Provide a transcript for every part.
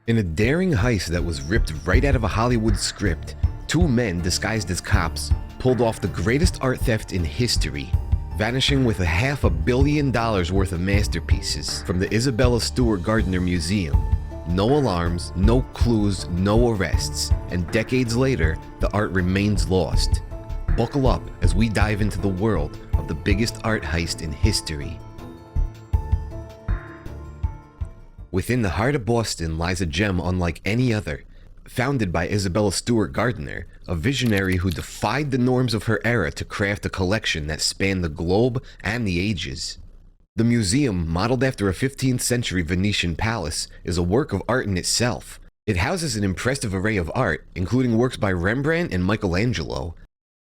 In a daring heist that was ripped right out of a Hollywood script, two men disguised as cops pulled off the greatest art theft in history, vanishing with $500 million worth of masterpieces from the Isabella Stewart Gardner Museum. No alarms, no clues, no arrests, and decades later, the art remains lost. Buckle up as we dive into the world of the biggest art heist in history. Within the heart of Boston lies a gem unlike any other. Founded by Isabella Stewart Gardner, a visionary who defied the norms of her era to craft a collection that spanned the globe and the ages. The museum, modeled after a 15th century Venetian palace, is a work of art in itself. It houses an impressive array of art, including works by Rembrandt and Michelangelo.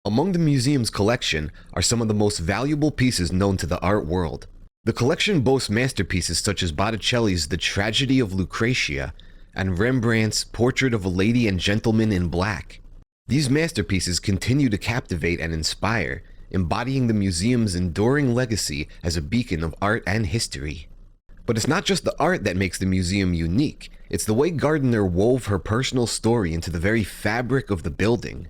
Among the museum's collection are some of the most valuable pieces known to the art world. The collection boasts masterpieces such as Botticelli's The Tragedy of Lucrezia and Rembrandt's Portrait of a Lady and Gentleman in Black. These masterpieces continue to captivate and inspire, embodying the museum's enduring legacy as a beacon of art and history. But it's not just the art that makes the museum unique, it's the way Gardner wove her personal story into the very fabric of the building.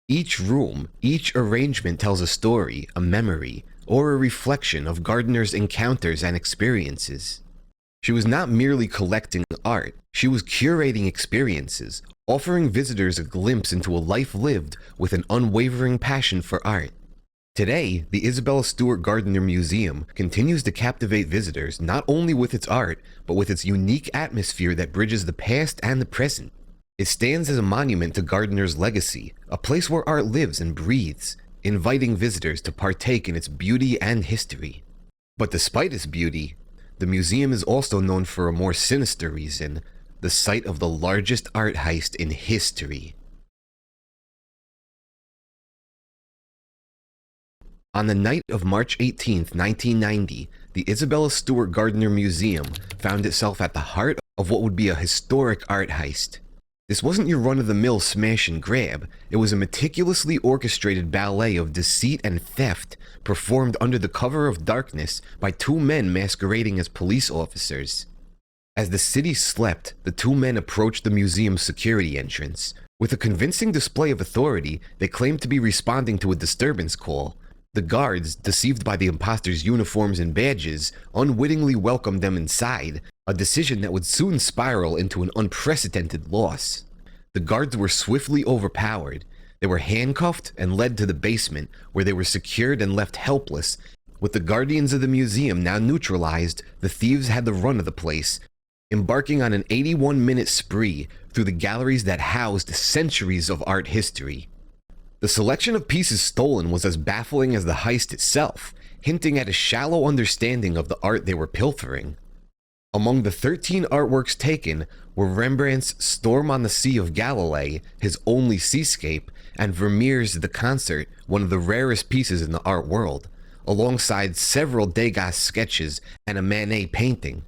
Each room, each arrangement tells a story, a memory, or a reflection of Gardner's encounters and experiences. She was not merely collecting art, she was curating experiences, offering visitors a glimpse into a life lived with an unwavering passion for art. Today, the Isabella Stewart Gardner Museum continues to captivate visitors not only with its art, but with its unique atmosphere that bridges the past and the present. It stands as a monument to Gardner's legacy, a place where art lives and breathes, inviting visitors to partake in its beauty and history. But despite its beauty, the museum is also known for a more sinister reason: the site of the largest art heist in history. On the night of March 18, 1990, the Isabella Stewart Gardner Museum found itself at the heart of what would be a historic art heist. This wasn't your run-of-the-mill smash and grab, it was a meticulously orchestrated ballet of deceit and theft performed under the cover of darkness by two men masquerading as police officers. As the city slept, the two men approached the museum's security entrance. With a convincing display of authority, they claimed to be responding to a disturbance call. The guards, deceived by the imposters' uniforms and badges, unwittingly welcomed them inside, a decision that would soon spiral into an unprecedented loss. The guards were swiftly overpowered. They were handcuffed and led to the basement, where they were secured and left helpless. With the guardians of the museum now neutralized, the thieves had the run of the place, embarking on an 81-minute spree through the galleries that housed centuries of art history. The selection of pieces stolen was as baffling as the heist itself, hinting at a shallow understanding of the art they were pilfering. Among the 13 artworks taken were Rembrandt's Storm on the Sea of Galilee, his only seascape, and Vermeer's The Concert, one of the rarest pieces in the art world, alongside several Degas sketches and a Manet painting.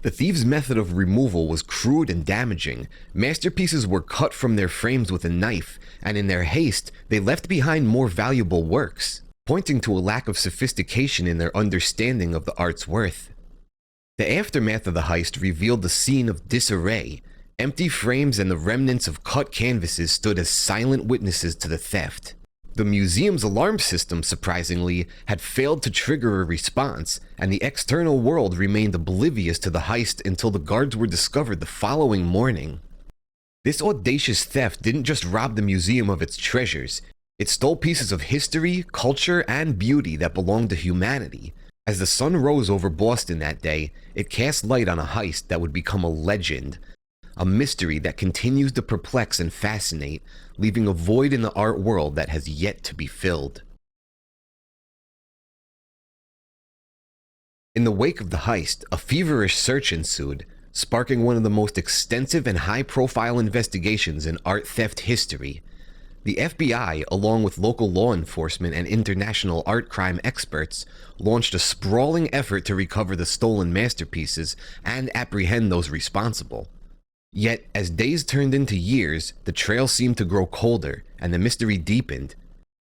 The thieves' method of removal was crude and damaging. Masterpieces were cut from their frames with a knife, and in their haste, they left behind more valuable works, pointing to a lack of sophistication in their understanding of the art's worth. The aftermath of the heist revealed a scene of disarray. Empty frames and the remnants of cut canvases stood as silent witnesses to the theft. The museum's alarm system, surprisingly, had failed to trigger a response, and the external world remained oblivious to the heist until the guards were discovered the following morning. This audacious theft didn't just rob the museum of its treasures, it stole pieces of history, culture, and beauty that belonged to humanity. As the sun rose over Boston that day, it cast light on a heist that would become a legend, a mystery that continues to perplex and fascinate, leaving a void in the art world that has yet to be filled. In the wake of the heist, a feverish search ensued, sparking one of the most extensive and high-profile investigations in art theft history. The FBI, along with local law enforcement and international art crime experts, launched a sprawling effort to recover the stolen masterpieces and apprehend those responsible. Yet, as days turned into years, the trail seemed to grow colder, and the mystery deepened.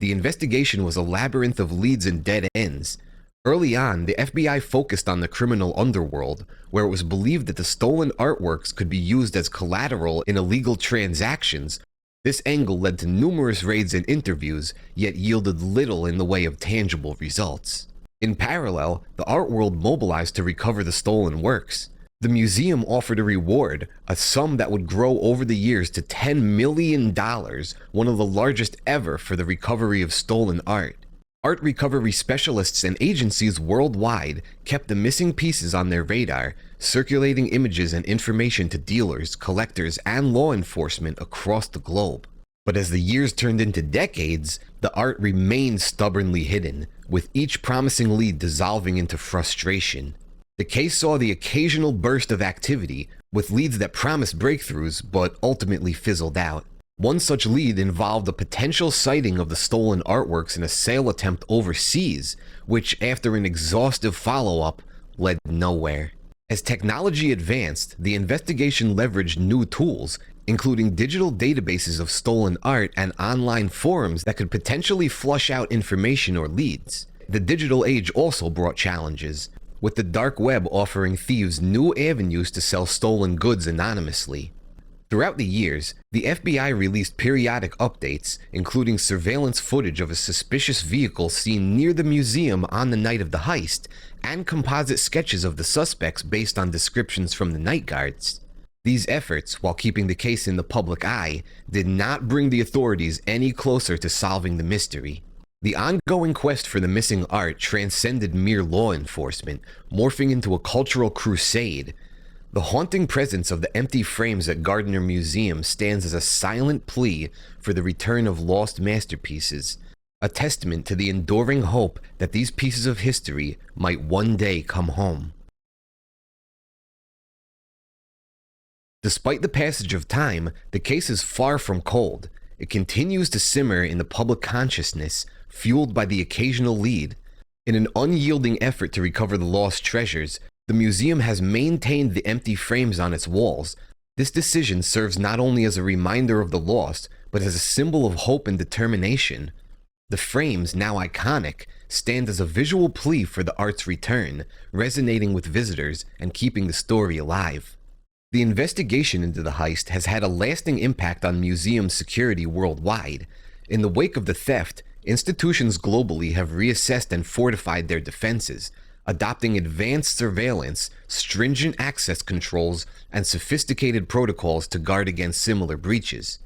The investigation was a labyrinth of leads and dead ends. Early on, the FBI focused on the criminal underworld, where it was believed that the stolen artworks could be used as collateral in illegal transactions. This angle led to numerous raids and interviews, yet yielded little in the way of tangible results. In parallel, the art world mobilized to recover the stolen works. The museum offered a reward, a sum that would grow over the years to $10 million, one of the largest ever for the recovery of stolen art. Art recovery specialists and agencies worldwide kept the missing pieces on their radar, circulating images and information to dealers, collectors, and law enforcement across the globe. But as the years turned into decades, the art remained stubbornly hidden, with each promising lead dissolving into frustration. The case saw the occasional burst of activity, with leads that promised breakthroughs but ultimately fizzled out. One such lead involved a potential sighting of the stolen artworks in a sale attempt overseas, which, after an exhaustive follow-up, led nowhere. As technology advanced, the investigation leveraged new tools, including digital databases of stolen art and online forums that could potentially flush out information or leads. The digital age also brought challenges, with the dark web offering thieves new avenues to sell stolen goods anonymously. Throughout the years, the FBI released periodic updates, including surveillance footage of a suspicious vehicle seen near the museum on the night of the heist, and composite sketches of the suspects based on descriptions from the night guards. These efforts, while keeping the case in the public eye, did not bring the authorities any closer to solving the mystery. The ongoing quest for the missing art transcended mere law enforcement, morphing into a cultural crusade. The haunting presence of the empty frames at Gardner Museum stands as a silent plea for the return of lost masterpieces, a testament to the enduring hope that these pieces of history might one day come home. Despite the passage of time, the case is far from cold. It continues to simmer in the public consciousness, fueled by the occasional lead. In an unyielding effort to recover the lost treasures, the museum has maintained the empty frames on its walls. This decision serves not only as a reminder of the lost, but as a symbol of hope and determination. The frames, now iconic, stand as a visual plea for the art's return, resonating with visitors and keeping the story alive. The investigation into the heist has had a lasting impact on museum security worldwide. In the wake of the theft, institutions globally have reassessed and fortified their defenses, adopting advanced surveillance, stringent access controls, and sophisticated protocols to guard against similar breaches.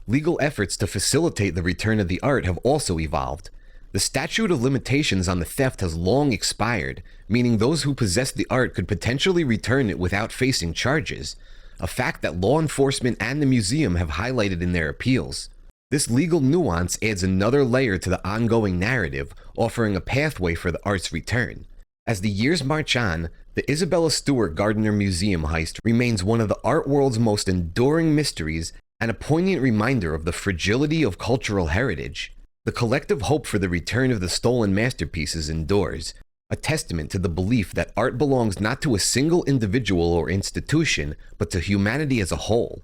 Legal efforts to facilitate the return of the art have also evolved. The statute of limitations on the theft has long expired, meaning those who possess the art could potentially return it without facing charges, a fact that law enforcement and the museum have highlighted in their appeals. This legal nuance adds another layer to the ongoing narrative, offering a pathway for the art's return. As the years march on, the Isabella Stewart Gardner Museum heist remains one of the art world's most enduring mysteries and a poignant reminder of the fragility of cultural heritage. The collective hope for the return of the stolen masterpieces endures, a testament to the belief that art belongs not to a single individual or institution, but to humanity as a whole.